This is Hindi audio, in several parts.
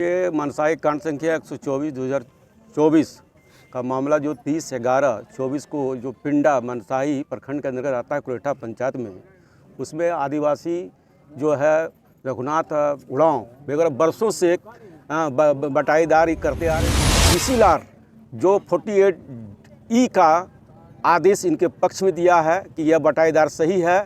ये मनसाई कांड संख्या 124/2024 का मामला जो 30/11/24 को जो पिंडा मनसाई प्रखंड के अंतर्गत आता है कुरेठा पंचायत में, उसमें आदिवासी जो है रघुनाथ उड़ाव वगैरह बरसों से बटाईदारी करते आ रहे। इसी लार जो 48E का आदेश इनके पक्ष में दिया है कि यह बटाईदार सही है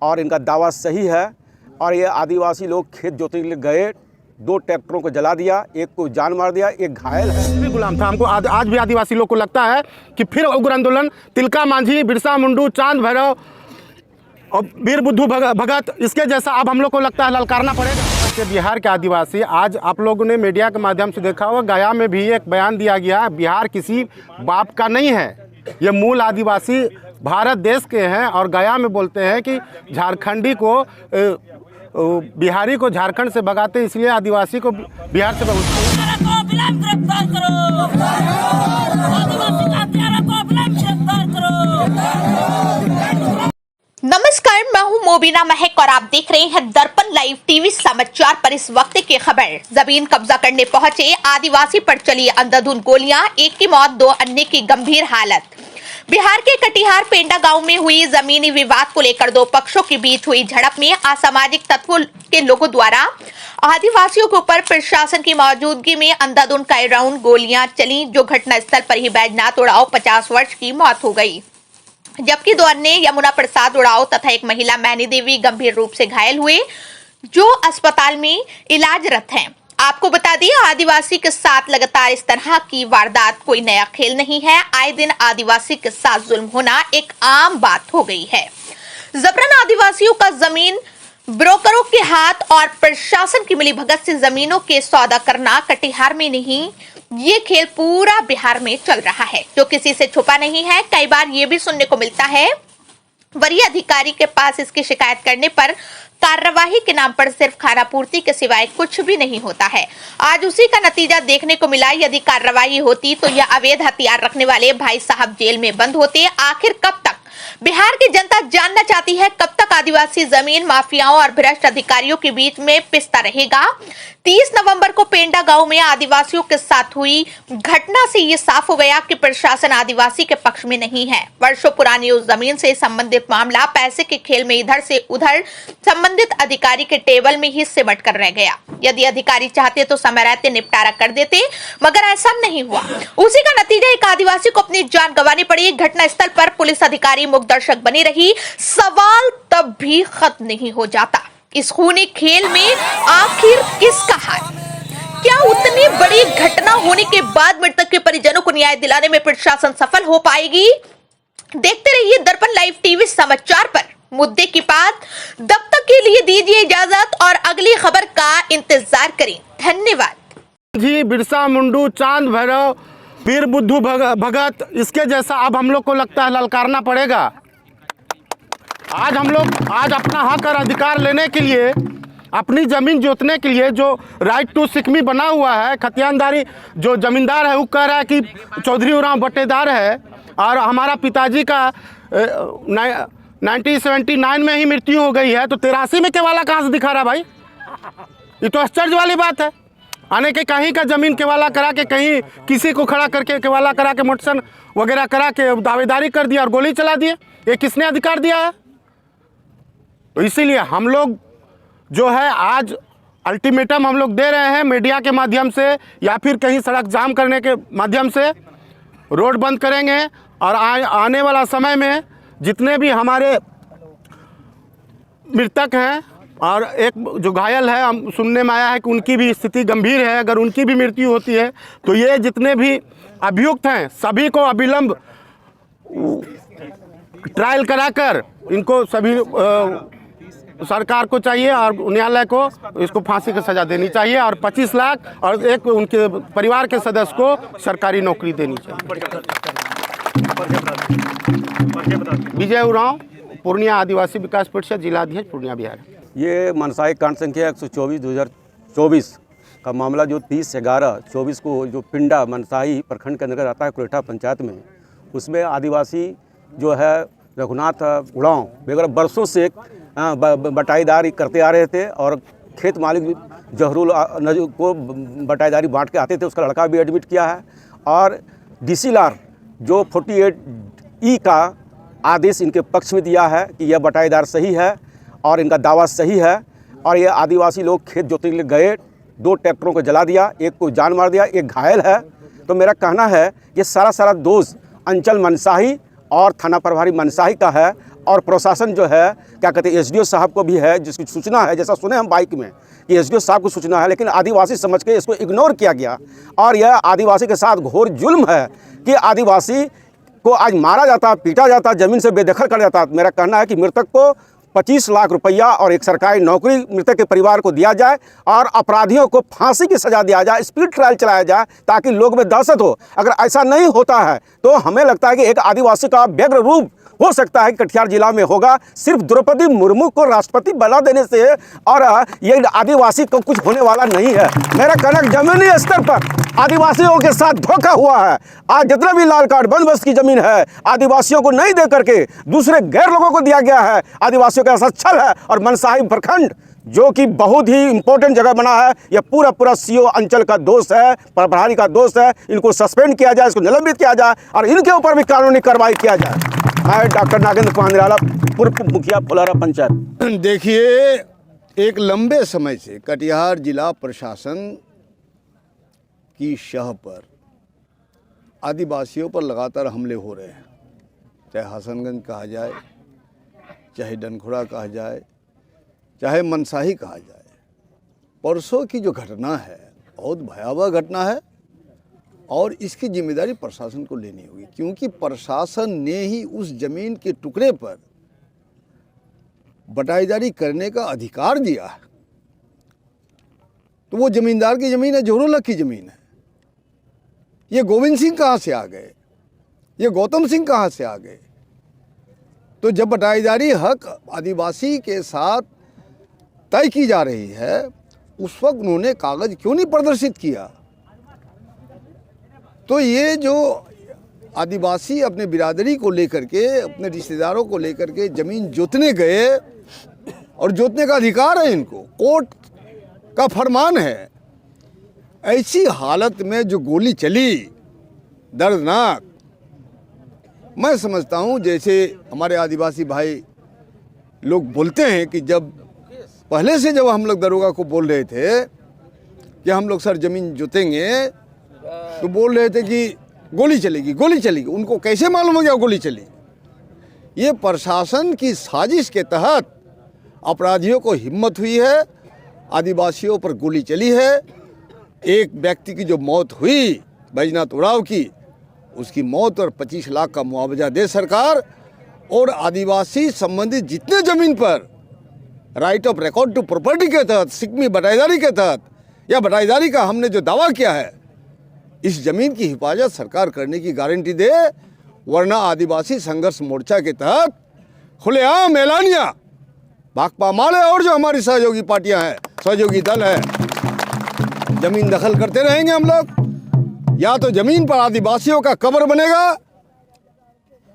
और इनका दावा सही है और ये आदिवासी लोग खेत जोतने के लिए गए, 2 ट्रैक्टरों को जला दिया, एक को जान मार दिया, एक घायल है। भी गुलाम था। हमको आज भी आदिवासी लोग को लगता है कि फिर उग्र आंदोलन तिलका मांझी, बिरसा मुंडू, चांद भैरव और वीर बुद्धू भगत इसके जैसा अब हम लोग को लगता है ललकारना पड़ेगा। बिहार के आदिवासी आज आप लोगों ने मीडिया के माध्यम से देखा होगा, गया में भी एक बयान दिया गया, बिहार किसी बाप का नहीं है, ये मूल आदिवासी भारत देश के हैं और गया में बोलते हैं कि झारखंडी को बिहारी को झारखंड से भगाते, इसलिए आदिवासी को बिहार से नमस्कार, मैं हूं मोबिना महक और आप देख रहे हैं दर्पण लाइव टीवी समाचार। पर इस वक्त की खबर, जमीन कब्जा करने पहुंचे आदिवासी पर चली अंधाधुंध गोलियां, एक की मौत, 2 अन्य की गंभीर हालत। बिहार के कटिहार पेंडा गांव में हुई जमीनी विवाद को लेकर 2 पक्षों के बीच हुई झड़प में असामाजिक तत्वों के लोगों द्वारा आदिवासियों के ऊपर प्रशासन की मौजूदगी में अंधाधुंध कई राउंड गोलियां चली, जो घटनास्थल पर ही बैजनाथ उड़ाव 50 वर्ष की मौत हो गई, जबकि 2 अन्य यमुना प्रसाद उड़ाव तथा एक महिला मैनी देवी गंभीर रूप से घायल हुए, जो अस्पताल में इलाजरत हैं। आपको बता दें, आदिवासी के साथ लगातार इस तरह की वारदात कोई नया खेल नहीं है। आए दिन आदिवासी के साथ जुल्म होना एक आम बात हो गई है। जबरन आदिवासियों का जमीन ब्रोकरों के हाथ और प्रशासन की मिलीभगत से जमीनों के सौदा करना कटिहार में नहीं, ये खेल पूरा बिहार में चल रहा है, जो किसी से छुपा नहीं है। कई बार ये भी सुनने को मिलता है, वरीय अधिकारी के पास इसकी शिकायत करने पर कार्यवाही के नाम पर सिर्फ खानापूर्ति के सिवाय कुछ भी नहीं होता है। आज उसी का नतीजा देखने को मिला। यदि कार्यवाही होती तो यह अवैध हथियार रखने वाले भाई साहब जेल में बंद होते। आखिर कब तक बिहार की जनता जानना चाहती है, कब तक आदिवासी जमीन माफियाओं और भ्रष्ट अधिकारियों के बीच में पिसता रहेगा। 30 नवंबर को पेंडा गांव में आदिवासियों के साथ हुई घटना से ये साफ हो गया कि प्रशासन आदिवासी के पक्ष में नहीं है। वर्षों पुरानी उस जमीन से संबंधित मामला पैसे के खेल में इधर से उधर संबंधित अधिकारी के टेबल में ही सिमट कर रह गया। यदि अधिकारी चाहते तो समय रहते निपटारा कर देते, मगर ऐसा नहीं हुआ। उसी का नतीजा एक आदिवासी को अपनी जान गंवानी पड़ी। घटनास्थल पर पुलिस अधिकारी मुख्य दर्शक बनी रही। सवाल तब भी खत्म नहीं हो जाता, इस खूनी खेल में आखिर किसका हाथ? क्या उतनी बड़ी घटना होने के बाद मृतक के परिजनों को न्याय दिलाने में प्रशासन सफल हो पाएगी? देखते रहिए दर्पण लाइव टीवी समाचार पर। मुद्दे की बात तब तक के लिए दीजिए इजाजत और अगली खबर का इंतजार करें। धन्यवाद। जी, बिरसा मुंडू, चांद भैरव, वीर बुद्धू भगत इसके जैसा अब हम लोग को लगता है ललकारना पड़ेगा। आज अपना हक और अधिकार लेने के लिए, अपनी जमीन जोतने के लिए जो राइट टू सिकमी बना हुआ है, खतियानदारी जो जमींदार है वो कह रहा है कि चौधरी उरांव बटेदार है और हमारा पिताजी का 1979 में ही मृत्यु हो गई है, तो 83 में केवाला कहाँ से दिखा रहा भाई? ये तो आश्चर्य वाली बात है। आने के कहीं का जमीन केवाला करा के, कहीं किसी को खड़ा करके केवाला करा के, मोटरसन वगैरह करा के दावेदारी कर दिया और गोली चला दिए। ये किसने अधिकार दिया है? तो इसीलिए हम लोग जो है आज अल्टीमेटम हम लोग दे रहे हैं मीडिया के माध्यम से, या फिर कहीं सड़क जाम करने के माध्यम से रोड बंद करेंगे। और आने वाला समय में जितने भी हमारे मृतक हैं और एक जो घायल है, हम सुनने में आया है कि उनकी भी स्थिति गंभीर है, अगर उनकी भी मृत्यु होती है तो ये जितने भी अभियुक्त हैं सभी को अविलंब ट्रायल कराकर इनको सभी सरकार को चाहिए और न्यायालय को इसको फांसी की सज़ा देनी चाहिए और 25 लाख और एक उनके परिवार के सदस्य को सरकारी नौकरी देनी चाहिए। विजय उरांव, पूर्णिया आदिवासी विकास परिषद, जिला अध्यक्ष, पूर्णिया, बिहार। ये मनसाई कांड संख्या 124/2024 का मामला जो 30/11/24 को जो पिंडा मनसाई प्रखंड के अंतर्गत आता है कुरेठा पंचायत में, उसमें आदिवासी जो है रघुनाथ उड़ाव वगैरह बरसों से बटाईदारी करते आ रहे थे और खेत मालिक जहरूल को बटाईदारी बांट के आते थे, उसका लड़का भी एडमिट किया है। और DC लार जो 48E का आदेश इनके पक्ष में दिया है कि यह बटाईदार सही है और इनका दावा सही है। और ये आदिवासी लोग खेत जोतने के लिए गए, 2 ट्रैक्टरों को जला दिया, एक को जान मार दिया, एक घायल है। तो मेरा कहना है ये सारा दोष अंचल मनसाही और थाना प्रभारी मनसाही का है। और प्रशासन जो है क्या कहते हैं SDO साहब को भी है, जिसकी सूचना है, जैसा सुने हम बाइक में कि SDO साहब को सूचना है, लेकिन आदिवासी समझ के इसको इग्नोर किया गया। और यह आदिवासी के साथ घोर जुल्म है कि आदिवासी को आज मारा जाता, पीटा जाता, ज़मीन से बेदखल कर जाता। मेरा कहना है कि मृतक को 25 लाख रुपया और एक सरकारी नौकरी मृतक के परिवार को दिया जाए और अपराधियों को फांसी की सज़ा दिया जाए, स्पीड ट्रायल चलाया जाए, ताकि लोग में दहशत हो। अगर ऐसा नहीं होता है तो हमें लगता है कि एक आदिवासी का व्यग्र रूप हो सकता है कि कटिहार जिला में होगा, सिर्फ द्रौपदी मुर्मू को राष्ट्रपति बना देने से। और ये आदिवासी को कुछ होने वाला नहीं है। मेरा कहना जमीनी स्तर पर आदिवासियों के साथ धोखा हुआ है। आज जितना भी लाल कार्ड बंदोबस्त की जमीन है आदिवासियों को नहीं दे करके दूसरे गैर लोगों को दिया गया है। आदिवासियों का ऐसा छल है। और मनसाही प्रखंड जो कि बहुत ही इंपॉर्टेंट जगह बना है, यह पूरा CO अंचल का दोष है, प्रभारी का दोष है। इनको सस्पेंड किया जाए, इसको निलंबित किया जाए और इनके ऊपर भी कानूनी कार्रवाई किया जाए। मैं डॉक्टर नागेंद्र कुमार निराला, पूर्व मुखिया फुलारा पंचायत। देखिए, एक लंबे समय से कटिहार जिला प्रशासन की शह पर आदिवासियों पर लगातार हमले हो रहे हैं, चाहे हसनगंज कहा जाए, चाहे डनखुरा कहा जाए, चाहे मनसाही कहा जाए। परसों की जो घटना है बहुत भयावह घटना है और इसकी जिम्मेदारी प्रशासन को लेनी होगी, क्योंकि प्रशासन ने ही उस जमीन के टुकड़े पर बटाईदारी करने का अधिकार दिया है। तो वो जमींदार की ज़मीन है, जोरोलक की ज़मीन है। ये गोविंद सिंह कहाँ से आ गए, ये गौतम सिंह कहाँ से आ गए? तो जब बटाईदारी हक आदिवासी के साथ तय की जा रही है, उस वक्त उन्होंने कागज़ क्यों नहीं प्रदर्शित किया? तो ये जो आदिवासी अपने बिरादरी को लेकर के, अपने रिश्तेदारों को लेकर के ज़मीन जोतने गए, और जोतने का अधिकार है इनको, कोर्ट का फरमान है, ऐसी हालत में जो गोली चली दर्दनाक, मैं समझता हूँ जैसे हमारे आदिवासी भाई लोग बोलते हैं कि जब पहले से जब हम लोग दरोगा को बोल रहे थे कि हम लोग सर ज़मीन जोतेंगे, तो बोल रहे थे कि गोली चलेगी, गोली चलेगी। उनको कैसे मालूम हो गया गोली चली? ये प्रशासन की साजिश के तहत अपराधियों को हिम्मत हुई है, आदिवासियों पर गोली चली है। एक व्यक्ति की जो मौत हुई बैजनाथ उरांव की, उसकी मौत और 25 लाख का मुआवजा दे सरकार। और आदिवासी संबंधित जितने ज़मीन पर right of record to property के तहत, सिकमी बटाईदारी के तहत या बटाईदारी का हमने जो दावा किया है, इस ज़मीन की हिफाजत सरकार करने की गारंटी दे, वरना आदिवासी संघर्ष मोर्चा के तहत खुलेआम ऐलानिया भाकपा माले और जो हमारी सहयोगी पार्टियां हैं, सहयोगी दल है, ज़मीन दखल करते रहेंगे हम लोग। या तो ज़मीन पर आदिवासियों का कब्र बनेगा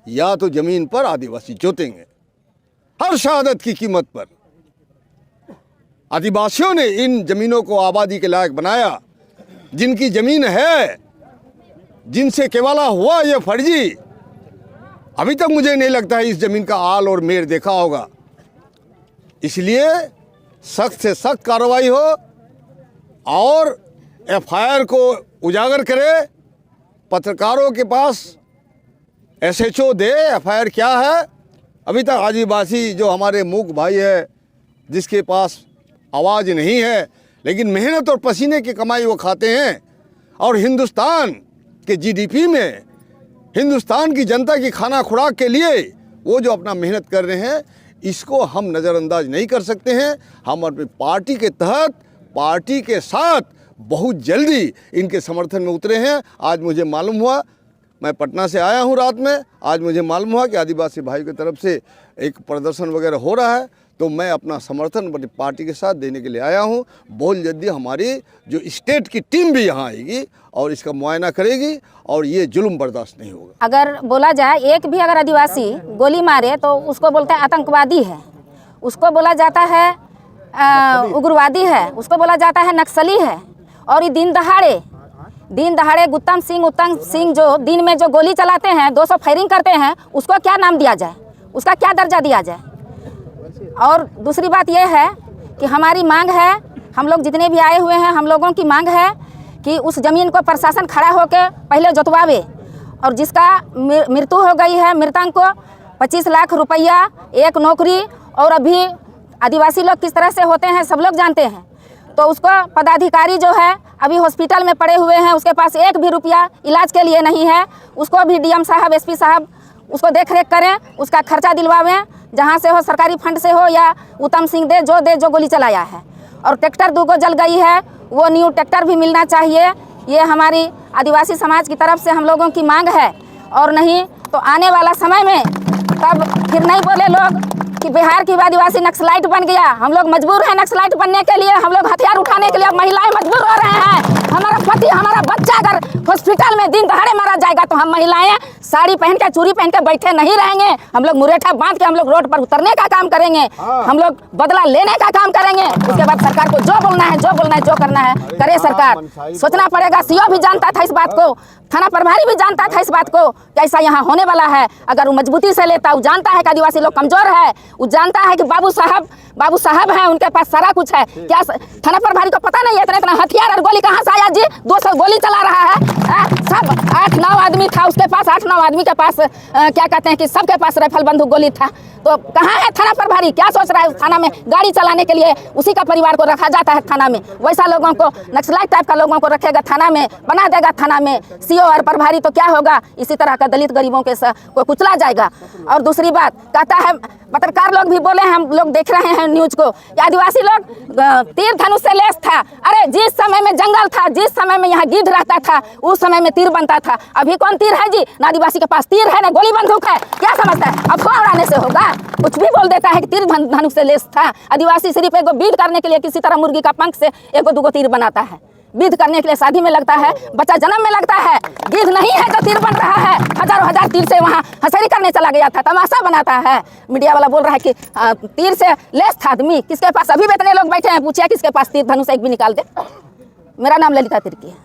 या तो ज़मीन पर आदिवासी जोतेंगे, हर शहादत की कीमत पर। आदिवासियों ने इन ज़मीनों को आबादी के लायक बनाया। जिनकी ज़मीन है, जिनसे केवाला हुआ ये फर्जी, अभी तक मुझे नहीं लगता है इस ज़मीन का आल और मेर देखा होगा। इसलिए सख्त से सख्त कार्रवाई हो और FIR को उजागर करे। पत्रकारों के पास SHO दे FIR क्या है। अभी तक आदिवासी जो हमारे मूक भाई है, जिसके पास आवाज़ नहीं है, लेकिन मेहनत और पसीने की कमाई वो खाते हैं, और हिंदुस्तान के GDP में हिंदुस्तान की जनता की खाना खुराक के लिए वो जो अपना मेहनत कर रहे हैं, इसको हम नज़रअंदाज नहीं कर सकते हैं। हम अपनी पार्टी के तहत, पार्टी के साथ बहुत जल्दी इनके समर्थन में उतरे हैं। आज मुझे मालूम हुआ, मैं पटना से आया हूं रात में, आज मुझे मालूम हुआ कि आदिवासी भाई की तरफ से एक प्रदर्शन वगैरह हो रहा है, तो मैं अपना समर्थन अपनी पार्टी के साथ देने के लिए आया हूं। बहुत जल्दी हमारी जो स्टेट की टीम भी यहाँ आएगी और इसका मुआयना करेगी, और ये जुल्म बर्दाश्त नहीं होगा। अगर बोला जाए, एक भी अगर आदिवासी गोली मारे तो उसको बोलता है आतंकवादी है, उसको बोला जाता है उग्रवादी है, उसको बोला जाता है नक्सली है। और ये दिन दहाड़े उत्तम सिंह जो दिन में जो गोली चलाते हैं, 200 फायरिंग करते हैं, उसको क्या नाम दिया जाए, उसका क्या दर्जा दिया जाए। और दूसरी बात यह है कि हमारी मांग है, हम लोग जितने भी आए हुए हैं, हम लोगों की मांग है कि उस ज़मीन को प्रशासन खड़ा होकर पहले जोतवावे, और जिसका मृत्यु हो गई है, मृतक को 25 लाख रुपया, एक नौकरी, और अभी आदिवासी लोग किस तरह से होते हैं सब लोग जानते हैं। तो उसको पदाधिकारी जो है अभी हॉस्पिटल में पड़े हुए हैं, उसके पास एक भी रुपया इलाज के लिए नहीं है, उसको भी डीएम साहब, एसपी साहब उसको देख रेख करें, उसका खर्चा दिलवावें, जहाँ से हो, सरकारी फंड से हो या उत्तम सिंह दे जो गोली चलाया है। और ट्रैक्टर 2 जल गई है, वो न्यू ट्रैक्टर भी मिलना चाहिए। ये हमारी आदिवासी समाज की तरफ से हम लोगों की मांग है। और नहीं तो आने वाला समय में तब फिर नहीं बोले लोग कि बिहार की आदिवासी नक्सलाइट बन गया। हम लोग मजबूर हैं नक्सलाइट बनने के लिए, हम लोग हथियार उठाने के लिए महिलाएं मजबूर हो रहे हैं। हमारा पति, हमारा बच्चा अगर हॉस्पिटल में दिन दहाड़े मारा जाएगा तो हम महिलाएं साड़ी पहन के, चूड़ी पहन के बैठे नहीं रहेंगे। हम लोग मुरेठा बांध के हम लोग रोड पर उतरने का काम करेंगे, हम लोग बदला लेने का काम करेंगे। उसके बाद सरकार को जो बोलना है, जो करना है करे सरकार। सोचना पड़ेगा, सीओ भी जानता था इस बात को, थाना प्रभारी भी जानता था इस बात को कि ऐसा यहाँ होने वाला है। अगर वो मजबूती से लेता, वो जानता है कि आदिवासी लोग कमजोर है, वो जानता है कि बाबू साहब हैं, उनके पास सारा कुछ है। क्या थाना प्रभारी को पता नहीं है इतना हथियार और गोली कहाँ से आया जी? 200 गोली चला रहा है। सब 8-9 आदमी था उसके पास, 8-9 आदमी के पास क्या कहते हैं कि सबके पास राइफल बंदूक गोली था। तो कहाँ है थाना प्रभारी? क्या सोच रहा है? थाना में गाड़ी चलाने के लिए उसी का परिवार को रखा जाता है थाना में। वैसा लोगों को, नक्सलाइट टाइप का लोगों को रखेगा थाना में, बना देगा थाना में सीओ और प्रभारी, तो क्या होगा? इसी तरह का दलित गरीबों के को कुचला जाएगा। और दूसरी बात कहता है, पत्रकार लोग भी बोले, हम लोग देख रहे हैं न्यूज को, आदिवासी लोग तीर धनुष से लैस था। अरे जिस समय में जंगल था, जिस समय में यहाँ गिद्ध रहता था, उस समय में तीर बनता था। अभी कौन तीर है जी? ना आदिवासी के पास तीर है, ना गोली बंदूक है। क्या समझता है? अफवाह उड़ाने से होगा? कुछ भी बोल देता है कि तीर धनुष से लैस था। आदिवासी सिर्फ एगो बीध करने के लिए किसी तरह मुर्गी का पंख से 1-2 तीर बनाता है। बीध करने के लिए शादी में लगता है, बच्चा जन्म में लगता है। गिद्ध नहीं है तो तीर बन रहा है। हजारों तीर से वहाँ हंसरी करने चला गया था, तमाशा बनाता है। मीडिया वाला बोल रहा है कि तीर से लैस था आदमी। किसके पास? अभी भी इतने लोग बैठे हैं, पूछिए किसके पास तीर धनुष एक भी निकाल दे। मेरा नाम ललिता तिर्की है।